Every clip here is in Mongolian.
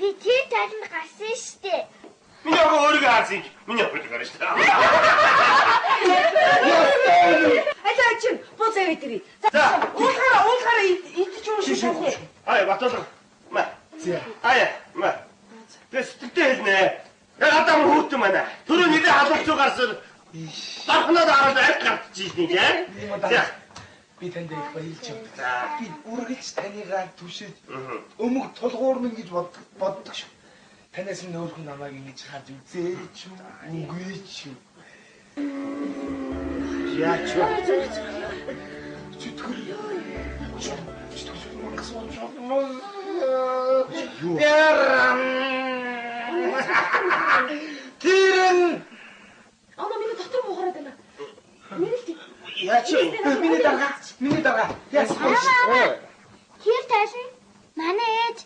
Би тэр талд гарсан штэ. Миний охин өөрийгөө харсан. Миний охин гарсан штэ. Алаа чинь бузаа өдрий. За уулахаараа идэж уушиж байна. Ай батал. Ма. Ай ма. Тэстэй хэлнэ. Яг адам хүүтэн байна. Түрүү нэлээ халууч гарсан. Дархнаад хараад ард гартчихжээ тийм. За. Би танд их баярлж байна. Би үргэлж танийгаа түшиж өмг тулгуурна гэж боддог шүү. Танаас нөөх намайг ингэж харж үзээч юм. Үгүй ч юм. Яач вэ? Чөтгөр. Тэрэн. Ана миний дотор муухараад байна. Нэрэлт. Яач вэ? Миний дараа. Яас биш. Тэр талд манай ээж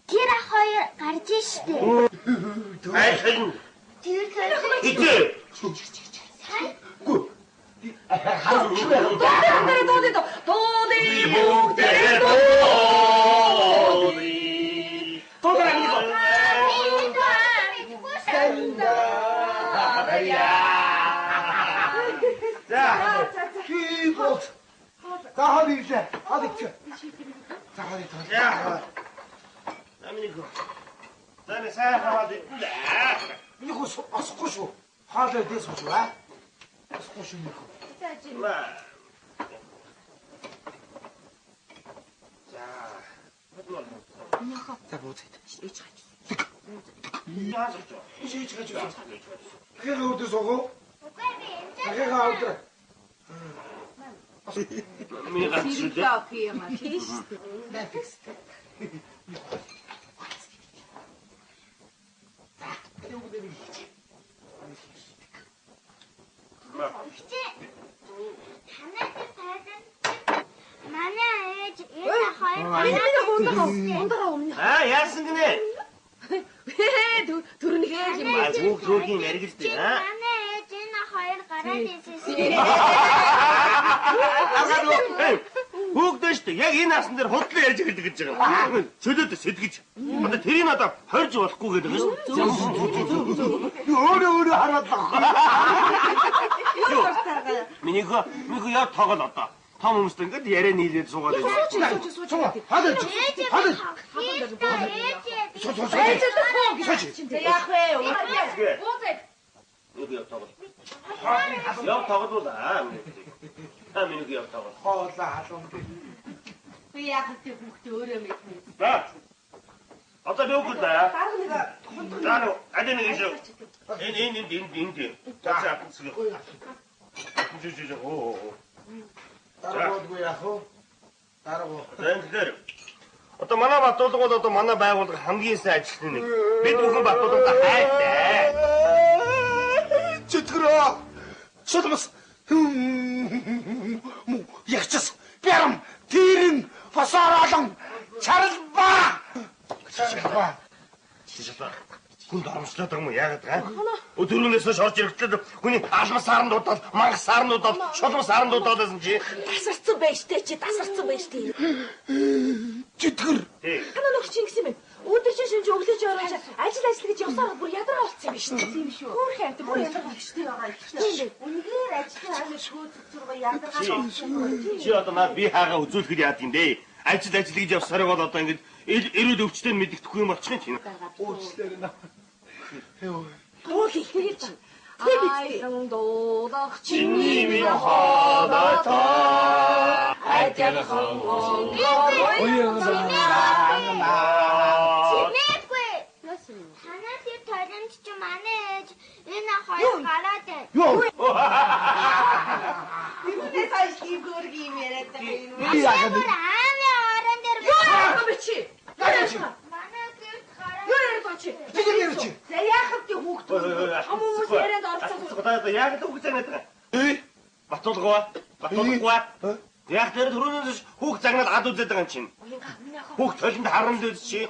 тэр ах хоёр гарч штэ. Ай хэн. Тэр талд Идэ. Гү. За хавь ивлээ. Хавь ивлээ. За хавь ивлээ. За. Аминико. Таны сайхан идэ. Миний хос асахгүй шүү. Хаалаа дэс шүү аа. Асахгүй шүү миний. Ма. За. За бууцайд. Ээж гаж. Яаш ч. Ээж гаж. Хэр өдөр сого? Хэр өдөр? Миний гац шүү дээ. Сэрэг юм аа тийш. Нафикс. манай ээж энэ хоёр Ундагаа өмнө. Яасан гинэ? Төрнөх ээж юм аа. Хүүхдийн мэргэлтэй аа. манай ээж энэ хоёр гараад ирсэн. Хүүхдэн шүү дээ. Яг энэ насан дээр худлаа ярьж ирдэг гэж байгаа. Чөлөөд сэдгэж. Одоо тэрийг надад хорж болохгүй гэдэг юм шүү. Өөрөө хараад байгаа. Минийхөө яа тоглол одоо. Том хүмүүстэй ингээд яриа нийлээд суугаад байна. Хадаж. Яах вэ? Нэг яа тоглол. Яа тоглол аа. Минийх яа тоглол. Хоолоо халуун. Би яах вэ хүүхдээ өөрөө мэднэ. За. Одоо би үгүй даа. За нэг адин нэг шүү. Энэ. За. Оо. Дараагүй яах вэ? Дараагүй. Тэгэхээр одоо манай Батулгууд одоо манай байгууллага хамгийн сайн ажилтны нэг. Бид бүхэн Батулгуудаа хайртай. Чөтгөрөө. Чөлмөс. Ягчс. Бярам. Тэрэн фасаралан чарлба. Хүнд оромжлоод байгаа юм яагаад байгаа? Өдөрөнөөс шорж ирэхдээ хүний алмас сарандуудад, мангас сарандуудад, шулмас сарандуудад байсан чи. Тасарсан байж тээ чи тасарсан байж тээ. Чөтгөр. Хана нөх Чингис юм бэ? Өдөр чинь шинж өглөөж орооч ажил гэж явсаар бүр ядаргаа болцсон юм биш үү? Тийм шүү. Хөөх амт бүр ядаргаа болчтой байгаа юм. Үнэхээр ажил хаана шууд зурга ядаргаа болцсон. Чи одоо наа би хаагаа үзүүлэхэд яад юм бэ? Ажил гэж явсараа бол одоо ингэж эрүүл өвчтөнд мэддэхгүй юм болчих юм чинь. Уучлаарай наа. Тул ихтэй чинь. Айсан дуудах чиний минь хоолойтой Чимээгүй. Танаа тэр тойломч чи манай ээж энэ хоёр гараад байна. Юунаас айж тийм гөрг юм яриад байгаа юм. Бүр аавын орон дээр Яах вэ чи? манай гэрт гараад. Юу яриад байгаа чи? За яах вэ хүүхд? Хүмүүс яриад орцсон. Одоо яг л үг занаад байгаа. Батулгаа. Яг тэр түрүүнээс хүүхд загнаад ад үзээд байгаа юм чинь. Хүүхд толинд харамлаад чи.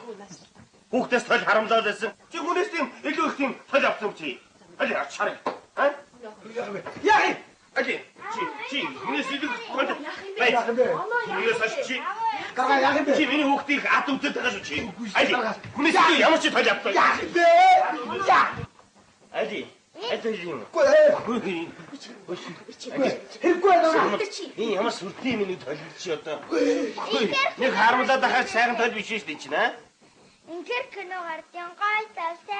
Хүүхдээс толь харамлаад байсан. Чи хүнээс тийм илүү их тийм толь авсан юм чи. Али ачаарай. Яах вэ? Али чи хүнээс илүү толь. Бай. Хүнээс чи. Гаргаа яах юм бэ? Чи миний хүүхдийг ад үтээд байгаа шүү чи. Али. Хүнээс ямар ч тол явдаг. Яах юм бэ? Яа. Али. Али юм. Үгүй. Хэрэггүй байна. Энэ ямар сүртэй миний толгой чи одоо. Нэг харамлаад ахаач сайхан тол биш шүү дээ чи наа. Ингээр кино гардын гой тавтай